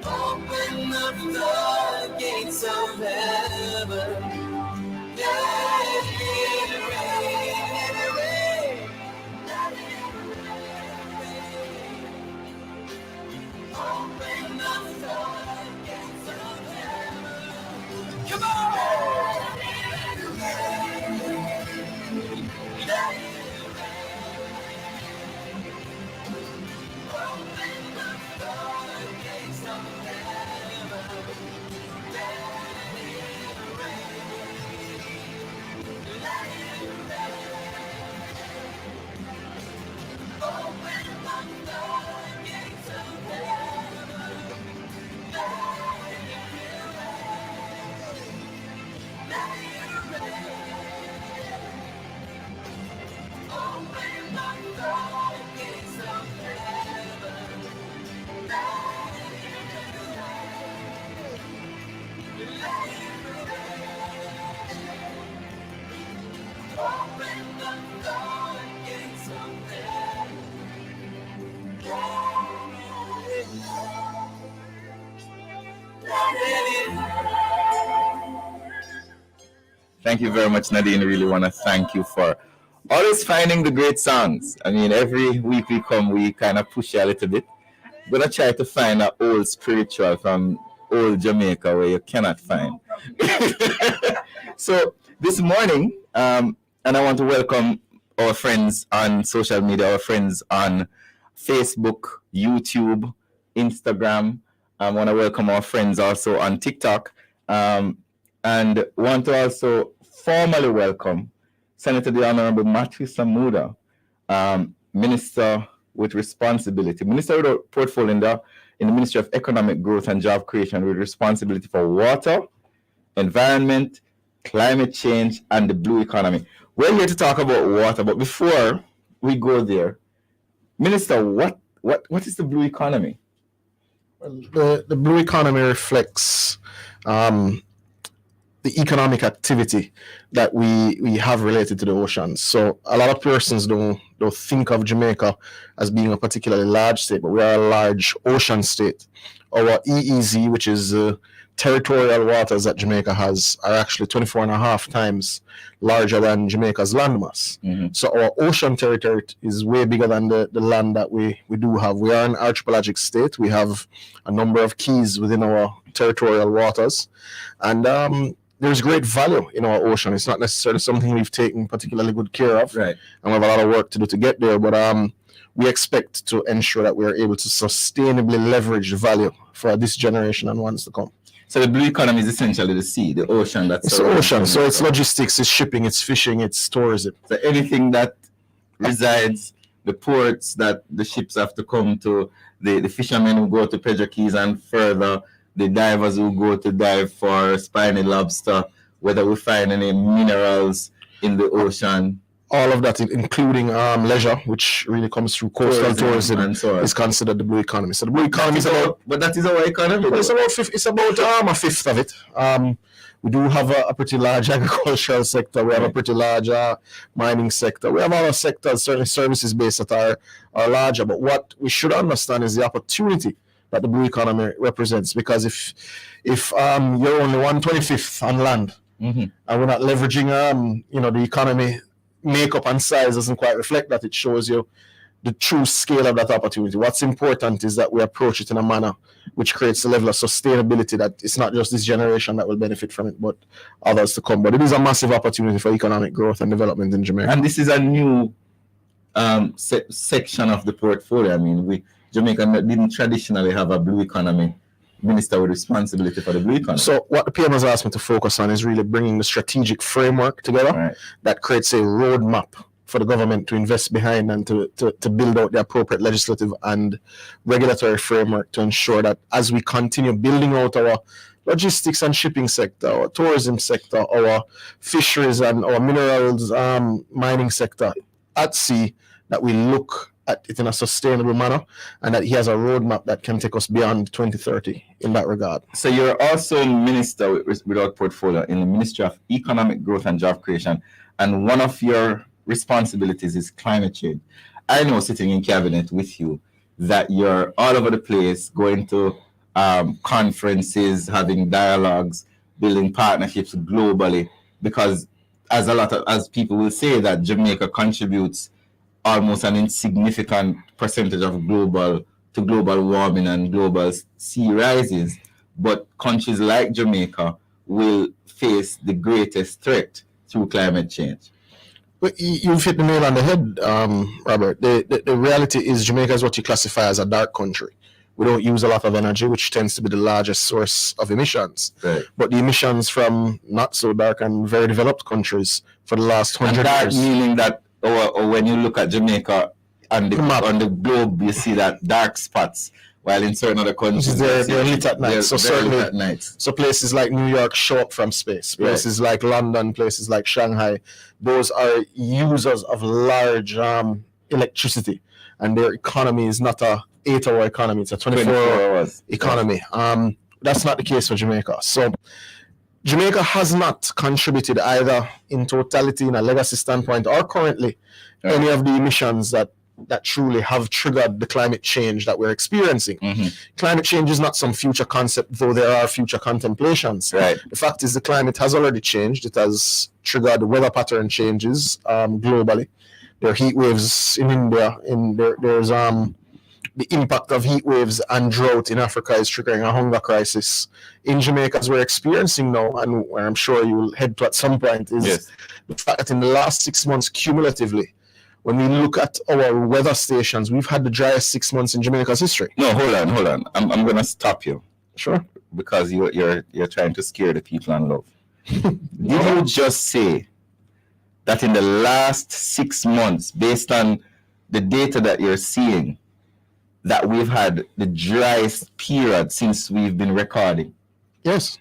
Open the floodgates of heaven. Let it rain, let it rain, let it rain. Open the floodgates of heaven. Come on! Let it rain, let it rain. Open the floodgates of heaven. Let it rain. Let it rain. Open the floodgates of heaven. Let it rain. Let it rain. Open the floodgates of heaven. Let it rain. Let it rain. Open the floodgates of heaven. Let it rain. Thank you very much, Nadine. I really want to thank you for always finding the great songs. I mean, every week we come, we kind of push you a little bit. We're going to try to find an old spiritual from old Jamaica where you cannot find. So this morning, and I want to welcome our friends on social media, our friends on Facebook, YouTube, Instagram. I want to welcome our friends also on TikTok. And want to also formally welcome Senator the Honourable Mathew Samuda, Minister with responsibility, Minister with a portfolio in the Ministry of Economic Growth and Job Creation with responsibility for water, environment, climate change, and the blue economy. We're here to talk about water, but before we go there, Minister, what is the blue economy? Well, the blue economy reflects the economic activity that we have related to the oceans. So a lot of persons don't think of Jamaica as being a particularly large state, but we are a large ocean state. Our EEZ, which is territorial waters that Jamaica has, are actually 24 and a half times larger than Jamaica's landmass. Mm-hmm. So our ocean territory is way bigger than the land that we do have. We are an archipelagic state. We have a number of keys within our territorial waters. And there's great value in our ocean. It's not necessarily something we've taken particularly good care of. Right. And we have a lot of work to do to get there. But we expect to ensure that we are able to sustainably leverage the value for this generation and ones to come. So the blue economy is essentially the sea, the ocean. It's the ocean. So it's logistics, it's shipping, it's fishing, it's tourism. So anything that resides, the ports that the ships have to come to, the fishermen who go to Pedro Keys and further, the divers who go to dive for spiny lobster, whether we find any minerals in the ocean. All of that, including leisure, which really comes through coastal tourism, is considered the blue economy. So the blue economy is about... But that is our economy. It's about a fifth of it. We do have a pretty large agricultural sector. We have a pretty large mining sector. We have other sectors, certainly services-based, that are larger. But what we should understand is the opportunity that the blue economy represents. Because if you're only 1/25th on land, mm-hmm. and we're not leveraging the economy makeup and size doesn't quite reflect that, it shows you the true scale of that opportunity. What's important is that we approach it in a manner which creates a level of sustainability that it's not just this generation that will benefit from it, but others to come. But it is a massive opportunity for economic growth and development in Jamaica. And this is a new section of the portfolio. I mean, Jamaica didn't traditionally have a blue economy minister with responsibility for the blue economy. So what the PM has asked me to focus on is really bringing the strategic framework together that creates a roadmap for the government to invest behind and to build out the appropriate legislative and regulatory framework to ensure that as we continue building out our logistics and shipping sector, our tourism sector, our fisheries and our minerals mining sector at sea, that we look at it in a sustainable manner, and that he has a roadmap that can take us beyond 2030 in that regard. So you're also minister without portfolio in the Ministry of Economic Growth and Job Creation, and one of your responsibilities is climate change. I know, sitting in cabinet with you, that you're all over the place, going to conferences, having dialogues, building partnerships globally, because as people will say that Jamaica contributes almost an insignificant percentage of global warming and global sea rises, but countries like Jamaica will face the greatest threat through climate change. But you've hit the nail on the head, Robert. The reality is Jamaica is what you classify as a dark country. We don't use a lot of energy, which tends to be the largest source of emissions. Right. But the emissions from not so dark and very developed countries for the last 100 years. Meaning that, or when you look at Jamaica on the globe, you see that dark spots, while in certain other countries they're lit at night. So certainly, at night. So places like New York show up from space. Places like London, places like Shanghai, those are users of large electricity, and their economy is not a 8-hour economy; it's a 24-hour economy. That's not the case for Jamaica. So Jamaica has not contributed either in totality, in a legacy standpoint, or currently any of the emissions that truly have triggered the climate change that we're experiencing. Climate change is not some future concept, though there are future contemplations. Right. The fact is the climate has already changed. It has triggered weather pattern changes globally. There are heat waves in India. There's the impact of heat waves and drought in Africa is triggering a hunger crisis. In Jamaica, as we're experiencing now, and where I'm sure you will head to at some point, is the fact that in the last 6 months cumulatively, when we look at our weather stations, we've had the driest 6 months in Jamaica's history. No, hold on. I'm going to stop you. Sure. Because you're trying to scare the people on love. Did you just say that in the last 6 months, based on the data that you're seeing, that we've had the driest period since we've been recording? Yes.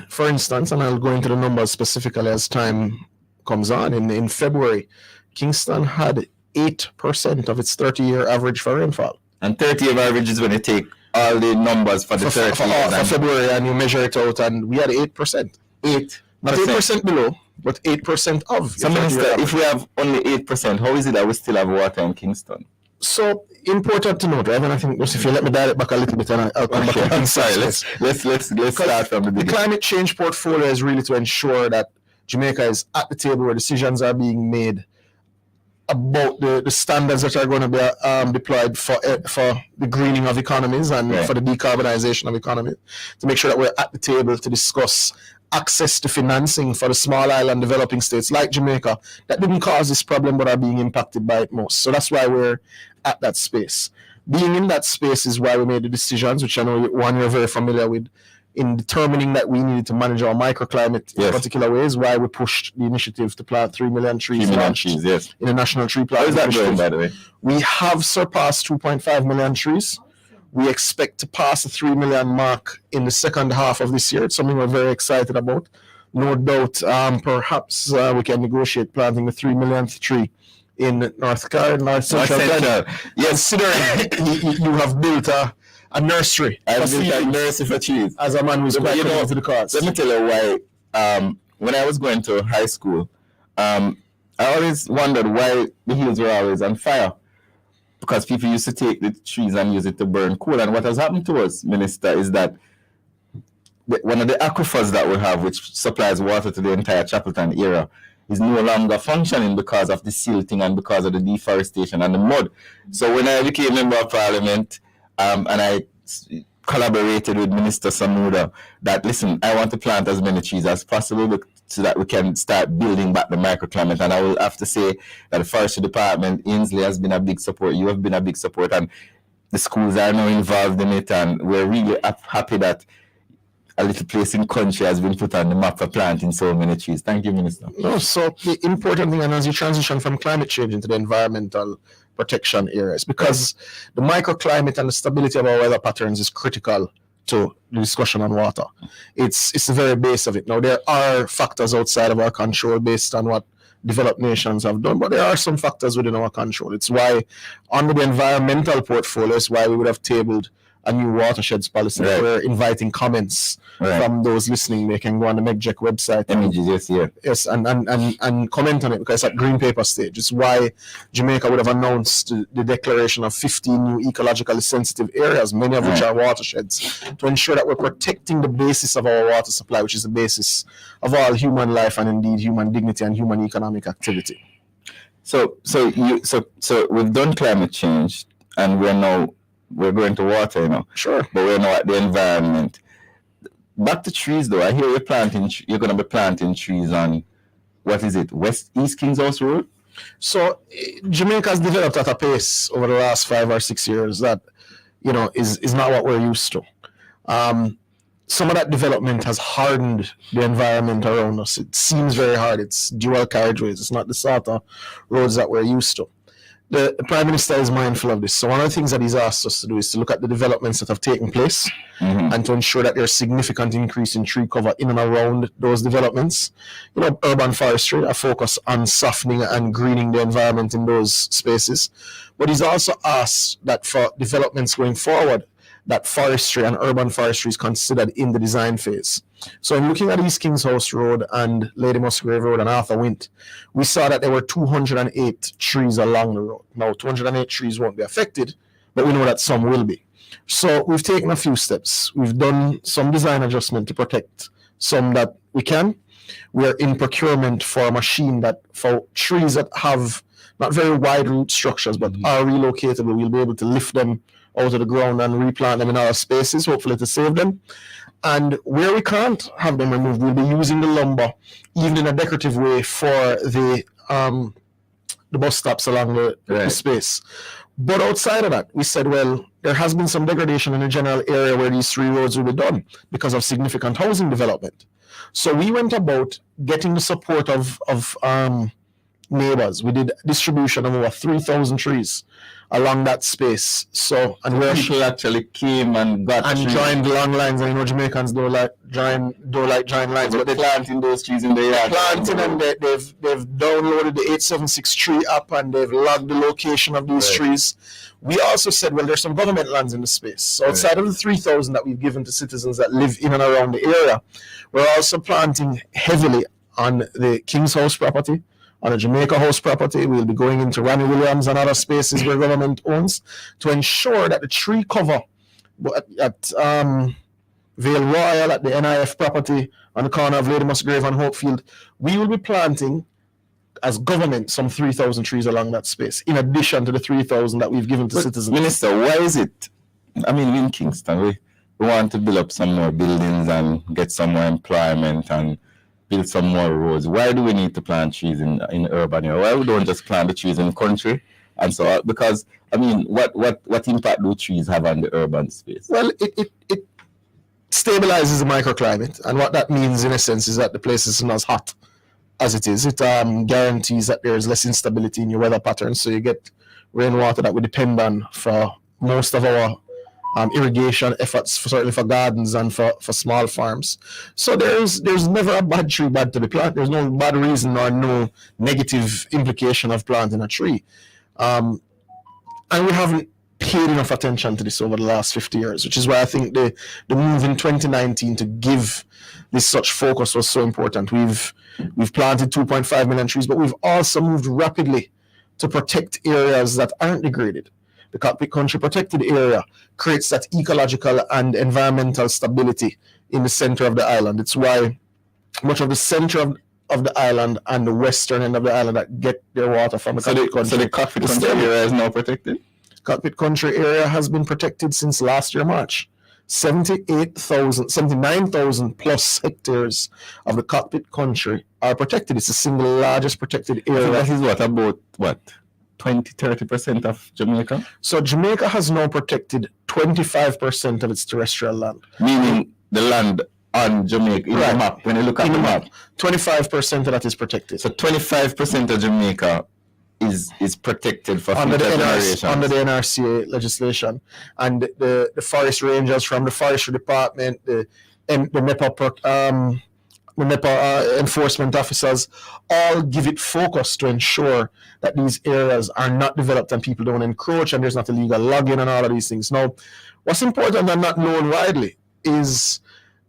For instance, and I'll go into the numbers specifically as time comes on, in February, Kingston had 8% of its 30-year average for rainfall. And 30-year average is when you take all the numbers for the 30 years. For February, and you measure it out, and we had 8%. 8. Not 8% below, but 8% of. So, Minister, if we have only 8%, how is it that we still have water in Kingston? So, important to note, right? And I think if you let me dial it back a little bit, and I'll come back. I'm sorry. Let's start from the beginning. The climate change portfolio is really to ensure that Jamaica is at the table where decisions are being made about the standards that are going to be deployed for the greening of economies and for the decarbonization of economy, to make sure that we're at the table to discuss access to financing for the small island developing states like Jamaica that didn't cause this problem but are being impacted by it most. So that's why we're at that space. Being in that space is why we made the decisions, which I know you're very familiar with, in determining that we needed to manage our microclimate in particular ways, why we pushed the initiative to plant 3 million trees in a national tree planting. How is that going, by the way? We have surpassed 2.5 million trees. We expect to pass the 3 million mark in the second half of this year. It's something we're very excited about. No doubt, perhaps we can negotiate planting the 3 millionth tree in North Carolina, Central. Yes, considering you have built a nursery. I've built a nursery for trees. As a man who's quite close to the cause. Let me tell you why. When I was going to high school, I always wondered why the hills were always on fire. Because people used to take the trees and use it to burn coal. And what has happened to us, Minister, is that one of the aquifers that we have, which supplies water to the entire Chapelton area, is no longer functioning because of the silting and because of the deforestation and the mud. So when I became member of parliament, and I collaborated with Minister Samuda, that listen, I want to plant as many trees as possible so that we can start building back the microclimate. And I will have to say that the forestry department, Ainsley, has been a big support. You have been a big support, and the schools are now involved in it, and we're really happy that a little place in country has been put on the map for planting so many trees. Thank you, Minister. No, so the important thing, and as you transition from climate change into the environmental protection areas, because the microclimate and the stability of our weather patterns is critical to the discussion on water. It's the very base of it. Now, there are factors outside of our control based on what developed nations have done, but there are some factors within our control. It's why under the environmental portfolio is why we would have tabled a new watersheds policy. Right. We're inviting comments Right. from those listening. They can go on the MEGJEC website. Images, yes, yeah. Yes, and comment on it, because it's at green paper stage. It's why Jamaica would have announced the declaration of 15 new ecologically sensitive areas, many of which are watersheds, to ensure that we're protecting the basis of our water supply, which is the basis of all human life and indeed human dignity and human economic activity. So we've done climate change, and we're going to water, you know. Sure. But we're now at the environment. Back to trees, though. I hear you're going to be planting trees on, what is it, East Kings House Road? So Jamaica has developed at a pace over the last 5 or 6 years that, you know, is not what we're used to. Some of that development has hardened the environment around us. It seems very hard. It's dual carriageways. It's not the sort of roads that we're used to. The Prime Minister is mindful of this. So one of the things that he's asked us to do is to look at the developments that have taken place and to ensure that there's significant increase in tree cover in and around those developments. You know, urban forestry, a focus on softening and greening the environment in those spaces. But he's also asked that for developments going forward, that forestry and urban forestry is considered in the design phase. So in looking at East Kings House Road and Lady Musgrave Road and Arthur Wint, we saw that there were 208 trees along the road. Now, 208 trees won't be affected, but we know that some will be. So we've taken a few steps. We've done some design adjustment to protect some that we can. We are in procurement for a machine that for trees that have not very wide root structures, but are relocatable, we'll be able to lift them out of the ground and replant them in other spaces, hopefully to save them. And where we can't have them removed, we'll be using the lumber, even in a decorative way, for the bus stops along the space. But outside of that, we said, well, there has been some degradation in the general area where these 3 roads will be done because of significant housing development. So we went about getting the support of neighbors. We did distribution of over 3,000 trees along that space. So, and where people actually came and got and trees. joined long lines, and you know Jamaicans don't like join lines, but They're planting those trees in the yard. planting, and they've downloaded the 876 tree app and they've logged the location of these trees. We also said, well, there's some government lands in the space. So outside of the 3,000 that we've given to citizens that live in and around the area, we're also planting heavily on the King's House property, on the Jamaica House property. We'll be going into Ronnie Williams and other spaces where government owns to ensure that the tree cover at Vale Royal, at the NIF property on the corner of Lady Musgrave and Hopefield, we will be planting as government some 3,000 trees along that space, in addition to the 3,000 that we've given to citizens. Minister, why is it? I mean, in Kingston, we want to build up some more buildings and get some more employment and build some more roads. Why do we need to plant trees in urban area? Why we don't just plant the trees in the country? And so, because I mean, what impact do trees have on the urban space? Well, it stabilizes the microclimate, and what that means in essence is that the place is not as hot as it is. It guarantees that there is less instability in your weather patterns, so you get rainwater that we depend on for most of our irrigation efforts, certainly for gardens and for small farms. So there's never a bad tree bad to be planted. There's no bad reason or no negative implication of planting a tree. And we haven't paid enough attention to this over the last 50 years, which is why I think the move in 2019 to give this such focus was so important. We've planted 2.5 million trees, but we've also moved rapidly to protect areas that aren't degraded. The Cockpit Country Protected Area creates that ecological and environmental stability in the center of the island. It's why much of the center of the island and the western end of the island that get their water from the Cockpit Country. So the Cockpit Country area is now protected? Cockpit Country area has been protected since last year, March. 79,000 plus hectares of the Cockpit Country are protected. It's the single largest protected area. That is about 20-30% of Jamaica? So Jamaica has now protected 25% of its terrestrial land. Meaning the land on Jamaica, in the map, when you look at the map. 25% of that is protected. So 25% of Jamaica is protected for future generations. Under the NRCA legislation. And the forest rangers from the forestry department, the MEPA the NEPA enforcement officers all give it focus to ensure that these areas are not developed and people don't encroach and there's not illegal logging and all of these things. Now, what's important and not known widely is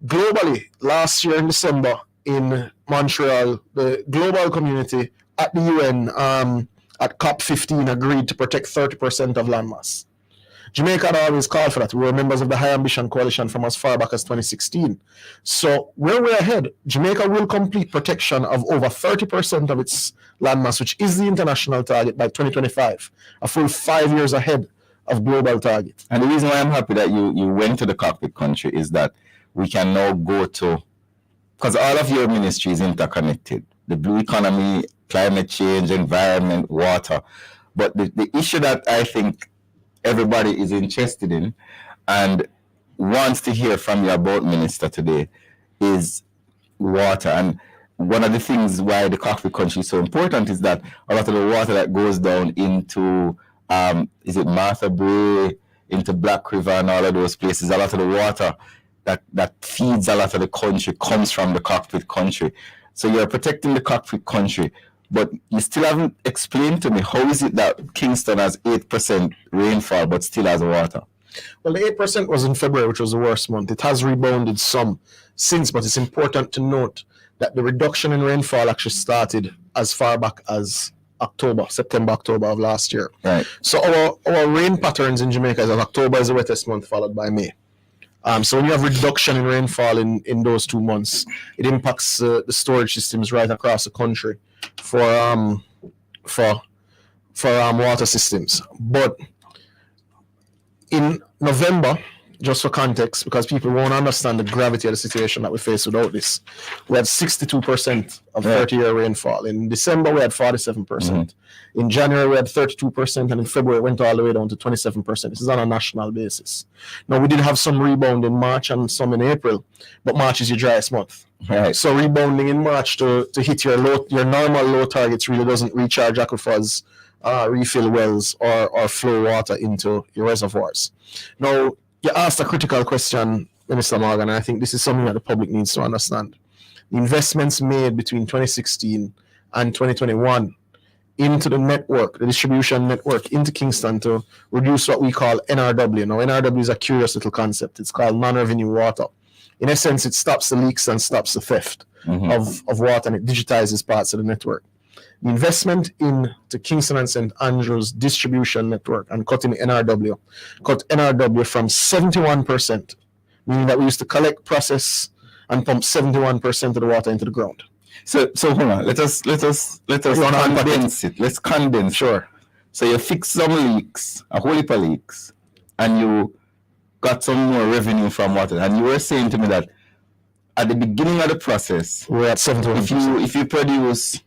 globally, last year in December in Montreal, the global community at the UN at COP15 agreed to protect 30% of landmass. Jamaica had always called for that. We were members of the High Ambition Coalition from as far back as 2016. So we're way ahead. Jamaica will complete protection of over 30% of its landmass, which is the international target, by 2025, a full 5 years ahead of global target. And the reason why I'm happy that you went to the cockpit country is that we can now go to, because all of your ministry is interconnected. The blue economy, climate change, environment, water. But the issue that I think everybody is interested in and wants to hear from you about, Minister, today is water. And one of the things why the cockpit country is so important is that a lot of the water that goes down into, is it Martha Brae, into Black River and all of those places, a lot of the water that feeds a lot of the country comes from the cockpit country. So you're protecting the cockpit country, but you still haven't explained to me how is it that Kingston has 8% rainfall but still has water? Well, the 8% was in February, which was the worst month. It has rebounded some since, but it's important to note that the reduction in rainfall actually started as far back as September, October of last year. Right. So our rain patterns in Jamaica is that October is the wettest month, followed by May. So when you have reduction in rainfall in those 2 months, it impacts the storage systems right across the country for water systems. But in November, just for context, because people won't understand the gravity of the situation that we face without this, we had 62% of 30-year rainfall. In December, we had 47%. Mm-hmm. In January, we had 32%, and in February, it went all the way down to 27%. This is on a national basis. Now, we did have some rebound in March and some in April, but March is your driest month. Right. So rebounding in March to hit your normal low targets really doesn't recharge aquifers, refill wells, or flow water into your reservoirs. Now, you asked a critical question, Minister Morgan, and I think this is something that the public needs to understand. The investments made between 2016 and 2021 into the network, the distribution network into Kingston to reduce what we call NRW. Now, NRW is a curious little concept. It's called non-revenue water. In essence, it stops the leaks and stops the theft of water, and it digitizes parts of the network. The investment into Kingston and St. Andrews distribution network and cutting NRW, cut NRW from 71%, meaning that we used to collect, process, and pump 71% of the water into the ground. So hold on. Let us condense it. Let's condense. Sure. So you fix some leaks, a whole heap of leaks, and you got some more revenue from water. And you were saying to me that at the beginning of the process, we're at 71%. If you produce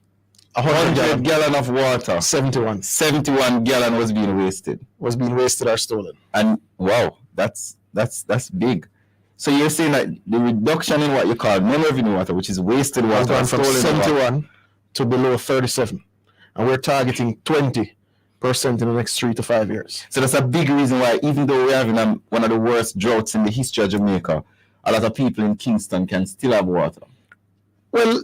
100 gallon of water, 71 gallon was being wasted. Or stolen. And wow, that's big. So you're saying that the reduction in what you call non-revenue water, which is wasted water, gone from 71 to below 37, and we're targeting 20% in the next 3 to 5 years. So that's a big reason why, even though we're having one of the worst droughts in the history of Jamaica, a lot of people in Kingston can still have water. Well,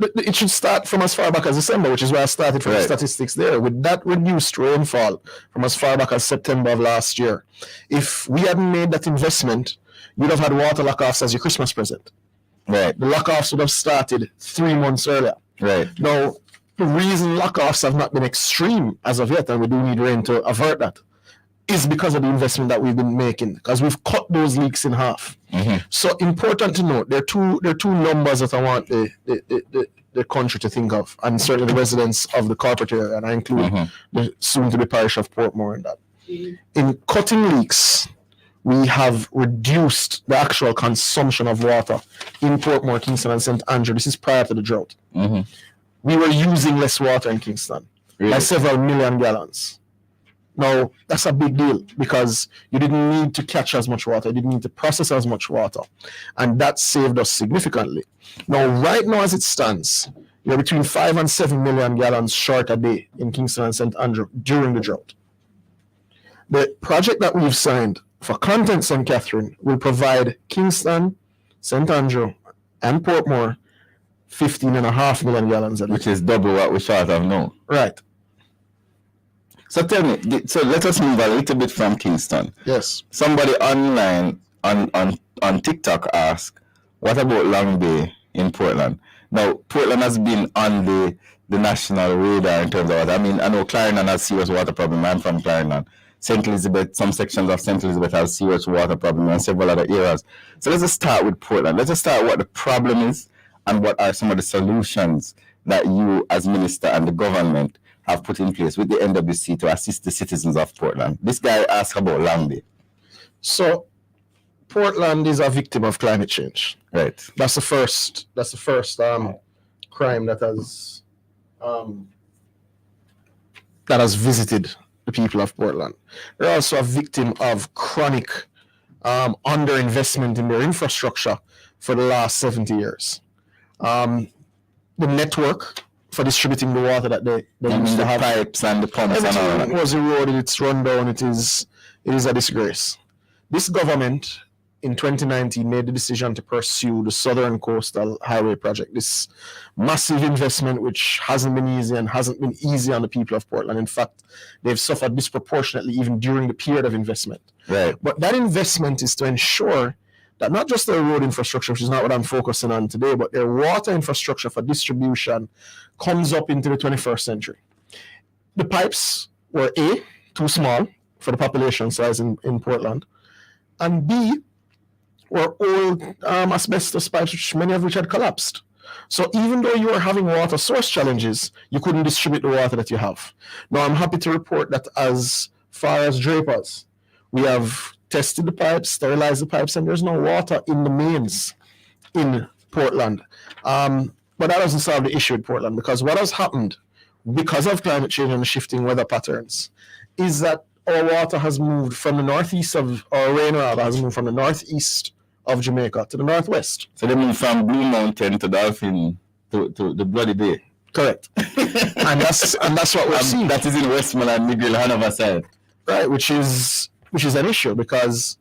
it should start from as far back as December, which is where I started from the statistics there. With that reduced rainfall from as far back as September of last year, if we hadn't made that investment, you'd have had water lock-offs as your Christmas present. Right. The lock-offs would have started 3 months earlier. Right. Now, the reason lock-offs have not been extreme as of yet, and we do need rain to avert that, is because of the investment that we've been making, because we've cut those leaks in half. Mm-hmm. So important to note, there are two numbers that I want the country to think of, and certainly the residents of the corporate area, and I include the soon-to-be parish of Portmore in that. In cutting leaks, we have reduced the actual consumption of water in Portmore, Kingston, and St. Andrew. This is prior to the drought. Mm-hmm. We were using less water in Kingston by several million gallons. Now, that's a big deal because you didn't need to catch as much water. You didn't need to process as much water. And that saved us significantly. Now, right now as it stands, you're between 5 and 7 million gallons short a day in Kingston and St. Andrew during the drought. The project that we've signed for Content St. Catherine will provide Kingston, St. Andrew, and Portmore 15.5 million gallons a day. Which is double what we short of now. Right. So tell me, so let us move a little bit from Kingston. Yes. Somebody online on TikTok asked, what about Long Bay in Portland? Now, Portland has been on the national radar in terms of water. I mean, I know Clarendon has serious water problem. I'm from Clarendon. St. Elizabeth, some sections of St. Elizabeth have serious water problem and several other areas. So let's just start with Portland. Let's just start what the problem is and what are some of the solutions that you as minister and the government have put in place with the NWC to assist the citizens of Portland. This guy asked about Long Bay. So Portland is a victim of climate change. Right. That's the first crime that has visited the people of Portland. They're also a victim of chronic underinvestment in their infrastructure for the last 70 years. The network for distributing the water that they used to have, pipes and the pumps and all that was eroded, it's run down, it is a disgrace. This government in 2019 made the decision to pursue the Southern Coastal Highway project, this massive investment which hasn't been easy and hasn't been easy on the people of Portland. In fact, they've suffered disproportionately even during the period of investment. Right. But that investment is to ensure that not just their road infrastructure, which is not what I'm focusing on today, but their water infrastructure for distribution comes up into the 21st century. The pipes were A, too small for the population size in Portland, and B, were old asbestos pipes, which many of which had collapsed. So even though you were having water source challenges, you couldn't distribute the water that you have. Now, I'm happy to report that as far as Drapers, we have tested the pipes, sterilized the pipes, and there's no water in the mains in Portland. But that doesn't solve the issue in Portland, because what has happened because of climate change and the shifting weather patterns is that our water has moved from the northeast of, our rain rather, has moved from the northeast of Jamaica to the northwest. So they moved from Blue Mountain to Dolphin to the Bloody Bay. Correct. and that's what we're seeing. That is in Westmoreland, Miguel Hanover side. Right, which is an issue because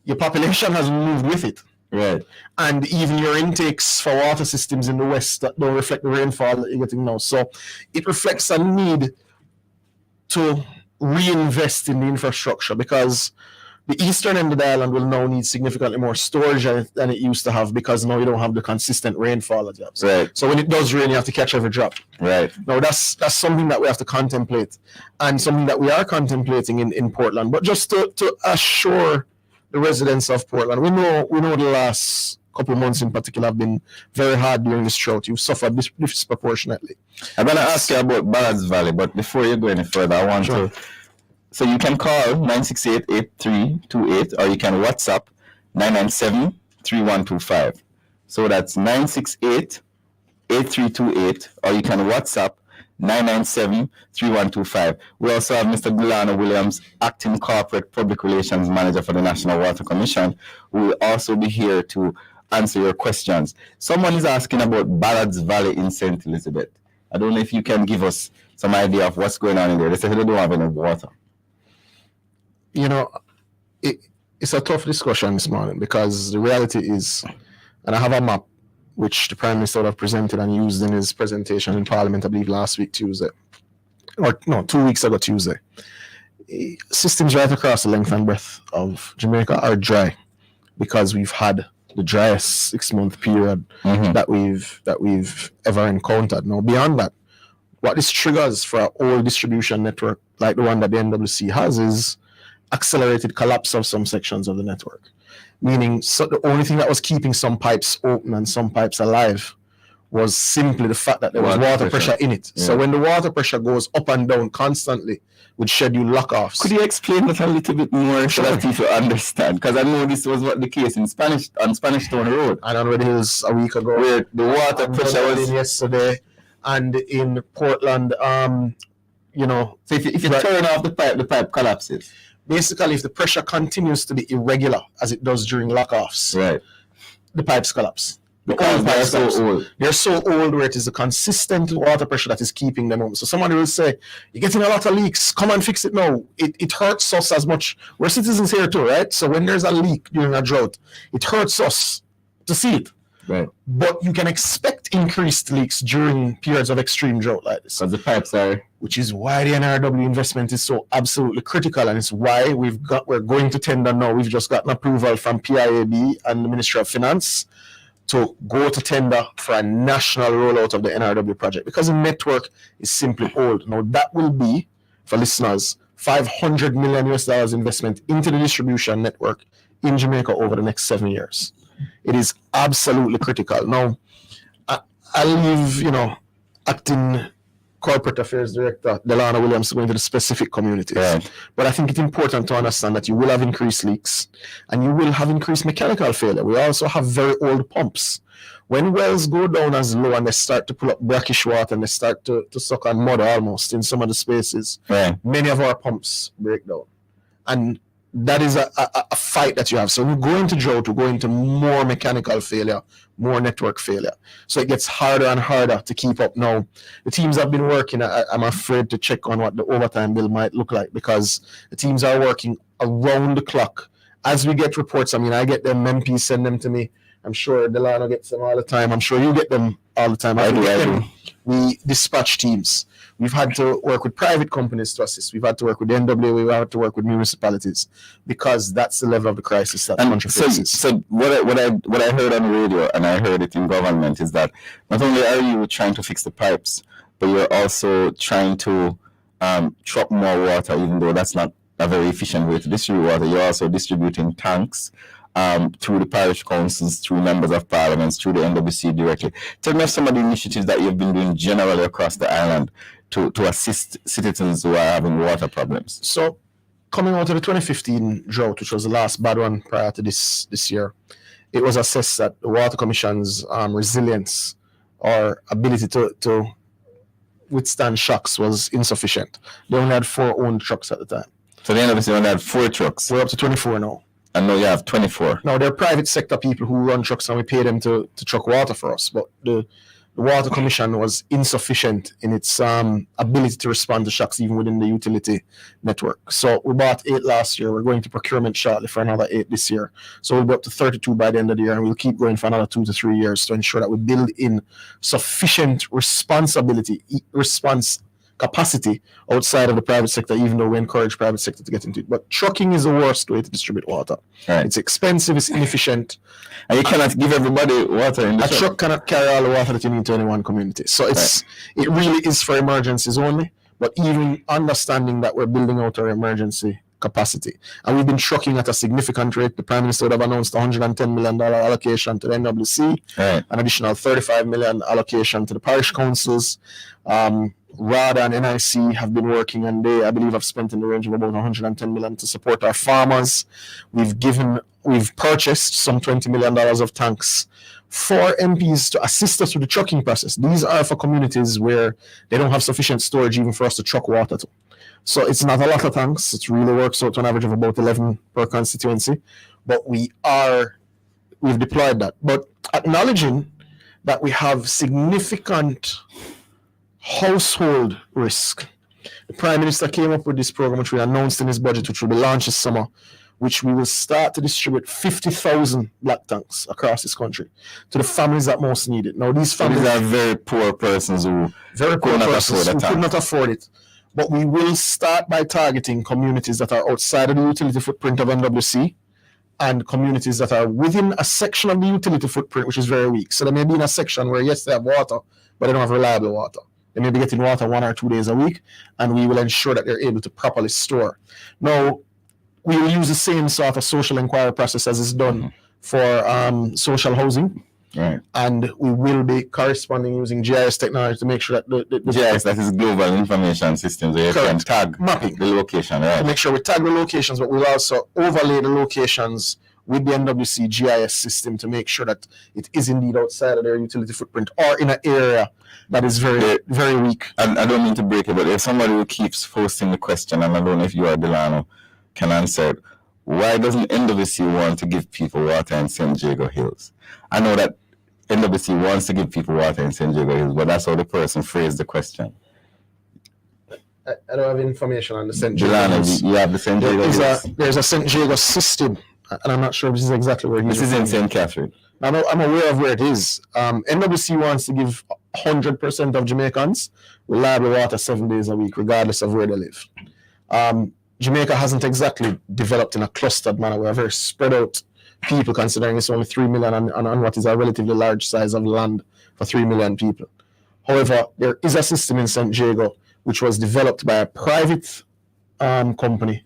your population has moved with it. Right. And even your intakes for water systems in the west that don't reflect the rainfall that you're getting now. So it reflects a need to reinvest in the infrastructure, because the eastern end of the island will now need significantly more storage than it used to have, because now you don't have the consistent rainfall that you have. Right. So when it does rain, you have to catch every drop. Right. Now that's something that we have to contemplate, and something that we are contemplating in Portland. But just to assure the residents of Portland, we know the last couple of months in particular have been very hard during this drought. You've suffered disproportionately. I'm going to ask you about Ballards Valley, but before you go any further, I want to... So you can call 968-8328, or you can WhatsApp 997-3125. So that's 968-8328, or you can WhatsApp 997-3125. We also have Mr. Delano Williams, Acting Corporate Public Relations Manager for the National Water Commission, who will also be here to answer your questions. Someone is asking about Ballards Valley in St. Elizabeth. I don't know if you can give us some idea of what's going on in there. They say they don't have any water. You know, it's a tough discussion this morning, because the reality is, and I have a map which the Prime Minister have presented and used in his presentation in Parliament, I believe last week Tuesday, or no, 2 weeks ago Tuesday. Systems right across the length and breadth of Jamaica are dry, because we've had the driest 6-month period that we've ever encountered. Now, beyond that, what this triggers for an old distribution network like the one that the NWC has is accelerated collapse of some sections of the network. Meaning, so the only thing that was keeping some pipes open and some pipes alive was simply the fact that there was water pressure in it. Yeah. So when the water pressure goes up and down constantly with scheduled lock-offs. Could you explain that a little bit more so that people understand? Because I know this was what the case on Spanish Town Road. And on Red Hills a week ago. Where the water pressure was... yesterday. And in Portland, you know... So if you turn off the pipe collapses. Basically, if the pressure continues to be irregular, as it does during lock-offs, right, the pipes collapse. Because they're so old. They're so old where it is the consistent water pressure that is keeping them open. So somebody will say, you're getting a lot of leaks, come and fix it now. It hurts us as much. We're citizens here too, right? So when there's a leak during a drought, it hurts us to see it. Right. But you can expect increased leaks during periods of extreme drought like this. So the pipes are, which is why the NRW investment is so absolutely critical, and it's why we're going to tender now. We've just gotten approval from PIAB and the Ministry of Finance to go to tender for a national rollout of the NRW project, because the network is simply old. Now that will be, for listeners, $500 million investment into the distribution network in Jamaica over the next 7 years. It is absolutely critical. Now, I'll leave, acting corporate affairs director Delano Williams to go into the specific communities. Right. But I think it's important to understand that you will have increased leaks and you will have increased mechanical failure. We also have very old pumps. When wells go down as low and they start to pull up brackish water and they start to suck on mud almost in some of the spaces, right, many of our pumps break down. And that is a fight that you have. So we go into drought, we go into more mechanical failure, more network failure. So it gets harder and harder to keep up. Now, the teams have been working, I'm afraid to check on what the overtime bill might look like, because the teams are working around the clock. As we get reports, I get them, MPs send them to me. I'm sure Delano gets them all the time. I'm sure you get them all the time. We dispatch teams. We've had to work with private companies to assist. We've had to work with the NWA. We've had to work with municipalities, because that's the level of the crisis that the country faces. So what I heard on the radio, and I heard it in government, is that not only are you trying to fix the pipes, but you're also trying to trap more water, even though that's not a very efficient way to distribute water. You're also distributing tanks through the parish councils, through members of parliament, through the NWC directly. Tell me of some of the initiatives that you've been doing generally across the island to assist citizens who are having water problems. So, coming out of the 2015 drought, which was the last bad one prior to this year, it was assessed that the Water Commission's resilience or ability to withstand shocks was insufficient. They only had 4 owned trucks at the time. So the NWC only had 4 trucks? We're up to 24 now. And now you have 24. Now, they're private sector people who run trucks, and we pay them to truck water for us. But the Water Commission was insufficient in its ability to respond to shocks even within the utility network. So we bought 8 last year. We're going to procurement shortly for another 8 this year. So we'll be up to 32 by the end of the year, and we'll keep going for another 2 to 3 years to ensure that we build in sufficient response capacity outside of the private sector, even though we encourage private sector to get into it. But trucking is the worst way to distribute water. Right. It's expensive, it's inefficient. And you cannot give everybody water in the truck. A truck cannot carry all the water that you need to any one community. So it really is for emergencies only, but even understanding that we're building out our emergency capacity. And we've been trucking at a significant rate. The Prime Minister would have announced $110 million allocation to the NWC, an additional $35 million allocation to the parish councils. RADA and NIC have been working, and they, I believe, have spent in the range of about $110 million to support our farmers. We've purchased some $20 million of tanks for MPs to assist us with the trucking process. These are for communities where they don't have sufficient storage even for us to truck water to. So it's not a lot of tanks. It really works out to an average of about 11 per constituency. But we've deployed that. But acknowledging that we have significant household risk. The Prime Minister came up with this program, which we announced in his budget, which will be launched this summer, which we will start to distribute 50,000 black tanks across this country to the families that most need it. Now, these families are very poor persons who could not afford it. But we will start by targeting communities that are outside of the utility footprint of NWC and communities that are within a section of the utility footprint, which is very weak. So they may be in a section where, yes, they have water, but they don't have reliable water. They may be getting water 1 or 2 days a week, and we will ensure that they're able to properly store. Now, we will use the same sort of social inquiry process as is done for social housing. Right. And we will be corresponding using GIS technology to make sure that the GIS, that is Global Information Systems, where you can tag mapping the location, right? To make sure we tag the locations, but we'll also overlay the locations with the NWC GIS system to make sure that it is indeed outside of their utility footprint or in an area that is very, very weak. And I don't mean to break it, but if somebody who keeps posting the question, and I don't know if you or Delano can answer it, why doesn't NWC want to give people water in St. Jago Hills? I know that NWC wants to give people water in St. Jago Hills, but that's how the person phrased the question. I don't have information on the St. Jago Hills. You have the St. Jago Hills? There's a St. Jago system, and I'm not sure if this is exactly where this is in St. Catherine. I'm aware of where it is. NWC wants to give 100% of Jamaicans reliable water 7 days a week, regardless of where they live. Jamaica hasn't exactly developed in a clustered manner. We're very spread out people, considering it's only 3 million on what is a relatively large size of land for 3 million people. However, there is a system in St. Jago which was developed by a private company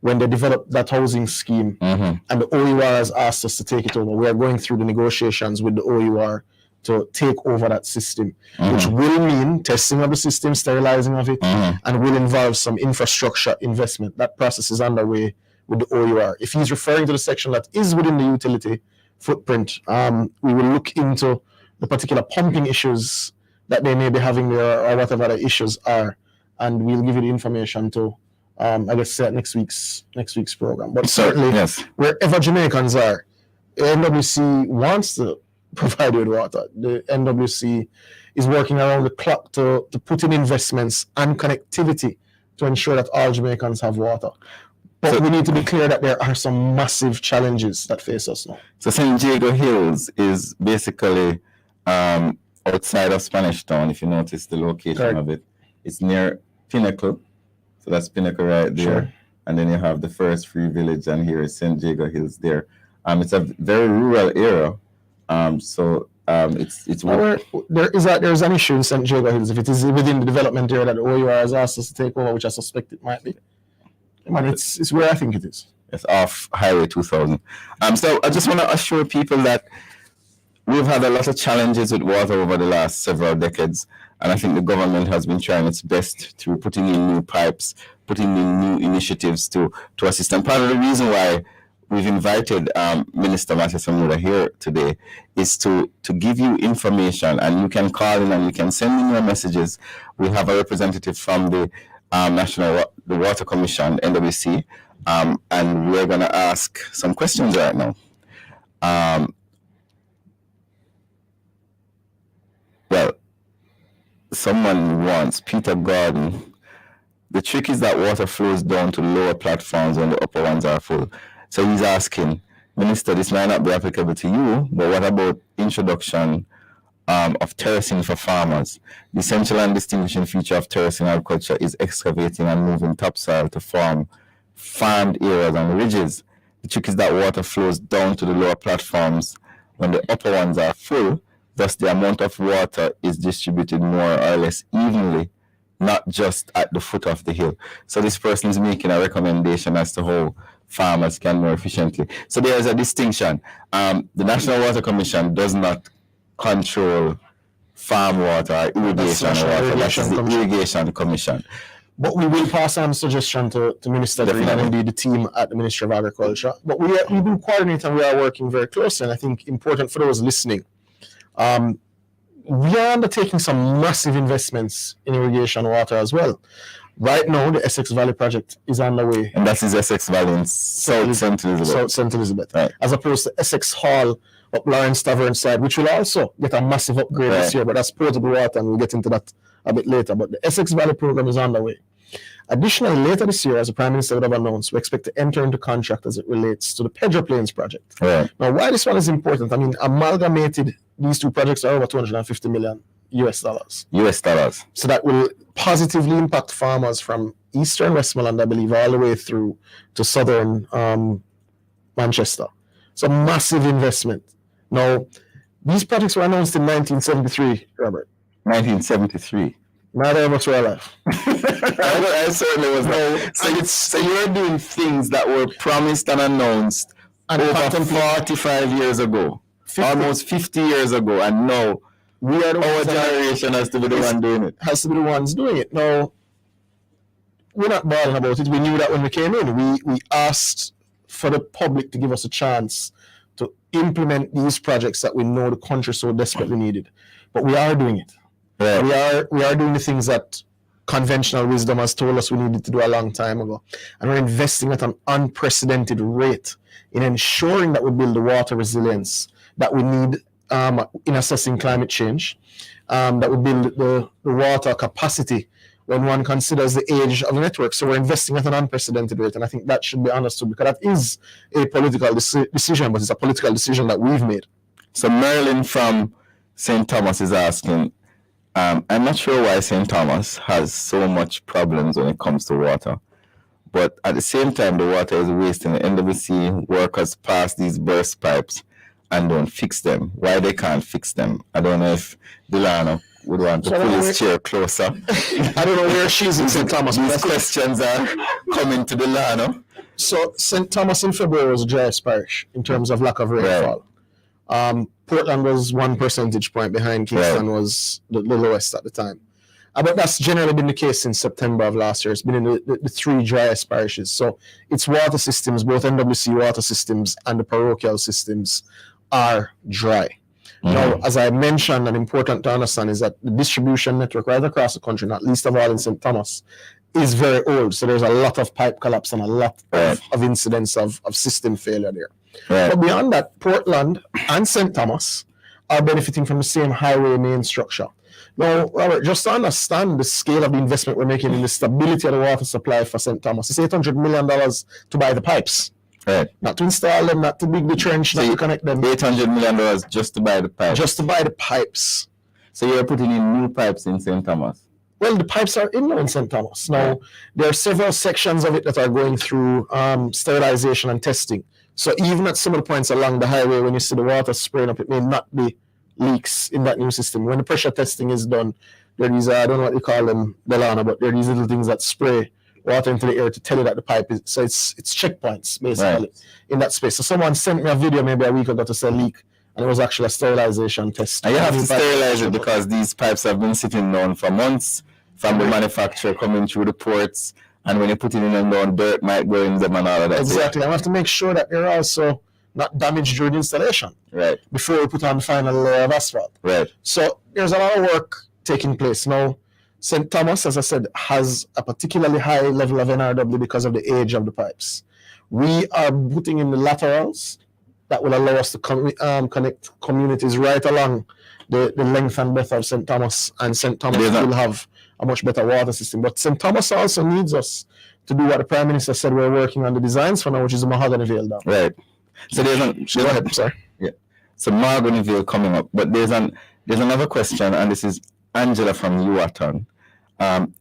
when they developed that housing scheme, and the OUR has asked us to take it over. We are going through the negotiations with the OUR to take over that system, which will mean testing of the system, sterilizing of it, and will involve some infrastructure investment. That process is underway with the OUR. If he's referring to the section that is within the utility footprint, we will look into the particular pumping issues that they may be having there, or whatever the issues are, and we'll give you the information to I guess next week's program. But certainly, wherever Jamaicans are, NWC wants to provide you with water. The NWC is working around the clock to put in investments and connectivity to ensure that all Jamaicans have water. But we need to be clear that there are some massive challenges that face us now. So St. Jago Hills is basically outside of Spanish Town, if you notice the location of it. It's near Pinnacle. So that's Pinnacle right there. Sure. And then you have the first free village, and here is St. Jago Hills there. It's a very rural area. It's there's an issue in St. Jago Hills if it is within the development area that the OUR has asked us to take over, which I suspect it might be. Man, it's where I think it is. It's off Highway 2000. So I just want to assure people that we've had a lot of challenges with water over the last several decades, and I think the government has been trying its best through putting in new pipes, putting in new initiatives to assist. And part of the reason why we've invited Minister Mathew Samuda here today is to give you information, and you can call in and you can send in your messages. We have a representative from the the Water Commission, NWC, and we're going to ask some questions right now. Well, someone wants, Peter Gordon, the trick is that water flows down to lower platforms when the upper ones are full. So he's asking, Minister, this might not be applicable to you, but what about introduction of terracing for farmers? The essential and distinguishing feature of terracing agriculture is excavating and moving topsoil to form farmed areas and ridges. The trick is that water flows down to the lower platforms when the upper ones are full. Thus, the amount of water is distributed more or less evenly, not just at the foot of the hill. So this person is making a recommendation as to how farmers can more efficiently. So there is a distinction. The National Water Commission does not control farm water or irrigation water. That is the Irrigation Commission. But we will pass on suggestion to Minister Green and indeed the team at the Ministry of Agriculture. But we do coordinate and we are working very closely. And I think important for those listening, we are undertaking some massive investments in irrigation water as well. Right now, the Essex Valley project is underway. And that is Essex Valley in South St. Elizabeth. South St. Elizabeth. Right. As opposed to Essex Hall up Lawrence Tavern side, which will also get a massive upgrade this year, but that's potable water, and we'll get into that a bit later. But the Essex Valley program is underway. Additionally, later this year, as the Prime Minister would have announced, we expect to enter into contract as it relates to the Pedro Plains project. Right. Now, why this one is important, I mean, amalgamated, these two projects are over $250 million US dollars. So that will positively impact farmers from eastern Westmoreland, I believe, all the way through to southern Manchester. So massive investment. Now, these projects were announced in 1973, Robert. 1973. Not very much were alive. I certainly was not. So you're doing things that were promised and announced and over 45 years ago. 50. Almost 50 years ago, and now we are our generation has to be the one doing it. Has to be the ones doing it. Now, we're not bothering about it. We knew that when we came in. We asked for the public to give us a chance to implement these projects that we know the country so desperately needed. But we are doing it. Right. We are doing the things that conventional wisdom has told us we needed to do a long time ago. And we're investing at an unprecedented rate in ensuring that we build the water resilience that we need in assessing climate change, that we build the water capacity when one considers the age of the network. So we're investing at an unprecedented rate, and I think that should be understood, because that is a political decision, but it's a political decision that we've made. So Merlin from St. Thomas is asking, I'm not sure why St. Thomas has so much problems when it comes to water. But at the same time, the water is wasting. The NWC workers pass these burst pipes and don't fix them. Why they can't fix them? I don't know if Delano would want to pull his chair closer. I don't know where she's in St. Thomas. These questions are coming to Delano. So St. Thomas in February was the driest parish in terms of lack of rainfall. Right. Portland was 1 percentage point behind. Kingston was the lowest at the time. But that's generally been the case since September of last year. It's been in the 3 driest parishes. So its water systems, both NWC water systems and the parochial systems, are dry. Now, as I mentioned, and important to understand is that the distribution network right across the country, not least of all in St. Thomas, is very old. So there's a lot of pipe collapse and a lot of incidents of system failure there. Right. But beyond that, Portland and St. Thomas are benefiting from the same highway main structure. Now, Robert, just to understand the scale of the investment we're making in the stability of the water supply for St. Thomas, it's $800 million to buy the pipes. Right. Not to install them, not to dig the trench, not to connect them. $800 million just to buy the pipes. Just to buy the pipes. So you're putting in new pipes in St. Thomas? Well, the pipes are in now in St. Thomas. Now, there are several sections of it that are going through sterilization and testing. So even at some of the points along the highway, when you see the water spraying up, it may not be leaks in that new system. When the pressure testing is done, there is, I don't know what you call them, Delano, but there are these little things that spray water into the air to tell you that the pipe is, so it's checkpoints, basically, in that space. So someone sent me a video maybe a week ago to say leak, and it was actually a sterilization test. And you have to sterilize it because these pipes have been sitting down for months from the manufacturer coming through the ports, and when you put it in and down, dirt might go in them and all of that. Exactly. I have to make sure that they're also not damaged during installation. Right. Before we put on the final layer of asphalt. Right. So there's a lot of work taking place. Now, St. Thomas, as I said, has a particularly high level of NRW because of the age of the pipes. We are putting in the laterals that will allow us to connect communities right along the length and breadth of St. Thomas, and St. Thomas will have a much better water system. But St. Thomas also needs us to do what the Prime Minister said we're working on the designs for now, which is the Mahogany Vale Dam. Right. So there's go ahead, sorry. Yeah. So Mahogany Vale coming up, but there's another question, and this is Angela from Uaton.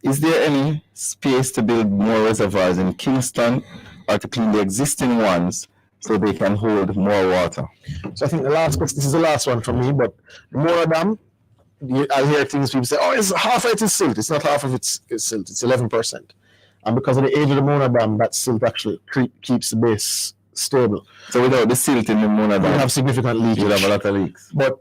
Is there any space to build more reservoirs in Kingston or to clean the existing ones so they can hold more water? So I think this is the last one from me, but the Mora Dam, I hear things people say, it's half of it is silt. It's not half of it's silt, it's 11%. And because of the age of the Mona Dam, that silt actually keeps the base stable. So without the silt in the Mona Dam, you have significant leakage. You have a lot of leaks. But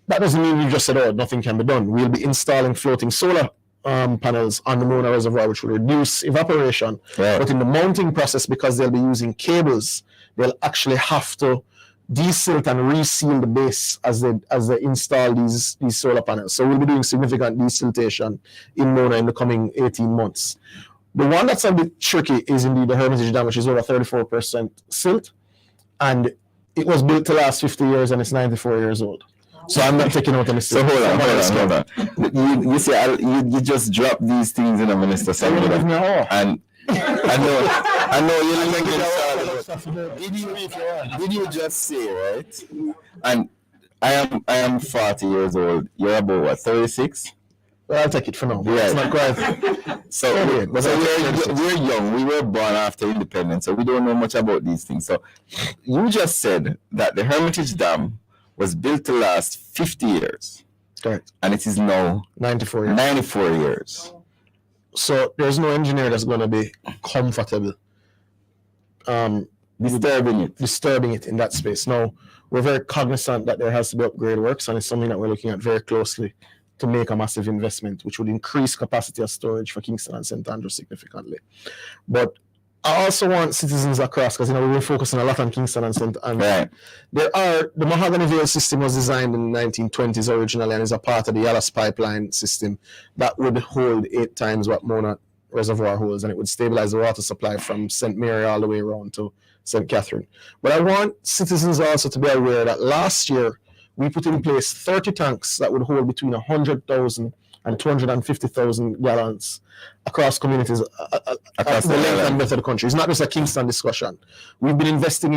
that doesn't mean you just said, nothing can be done. We'll be installing floating solar panels on the Mona Reservoir, which will reduce evaporation. Right. But in the mounting process, because they'll be using cables, they'll actually have to desilt and reseal the base as they install these solar panels. So we'll be doing significant desiltation in Mona in the coming 18 months. The one that's a bit tricky is indeed the Hermitage Dam, which is over 34% silt, and it was built to last 50 years and it's 94 years old. So I'm not taking out any silt. So hold on. You see, you just drop these things in a Minister Samuda, and I know you're thinking, did you just say, right? And I am 40 years old. You're about what, 36? Well, I'll take it for now. Right. It's not quite. So we're young. We were born after independence, so we don't know much about these things. So you just said that the Hermitage Dam was built to last 50 years. Correct. And it is now 94 years. 94 years. So there's no engineer that's going to be comfortable disturbing it in that space. Now, we're very cognizant that there has to be upgrade works, and it's something that we're looking at very closely to make a massive investment, which would increase capacity of storage for Kingston and St. Andrews significantly. But I also want citizens across, because we've been focusing a lot on Kingston and St. Andrews. Right. The Mahogany Vale system was designed in the 1920s originally and is a part of the Yallas pipeline system that would hold 8 times what Mona Reservoir holds, and it would stabilize the water supply from St. Mary all the way around to St. Catherine. But I want citizens also to be aware that last year we put in place 30 tanks that would hold between 100,000 and 250,000 gallons across communities across the length and breadth of the country. It's not just a Kingston discussion. We've been investing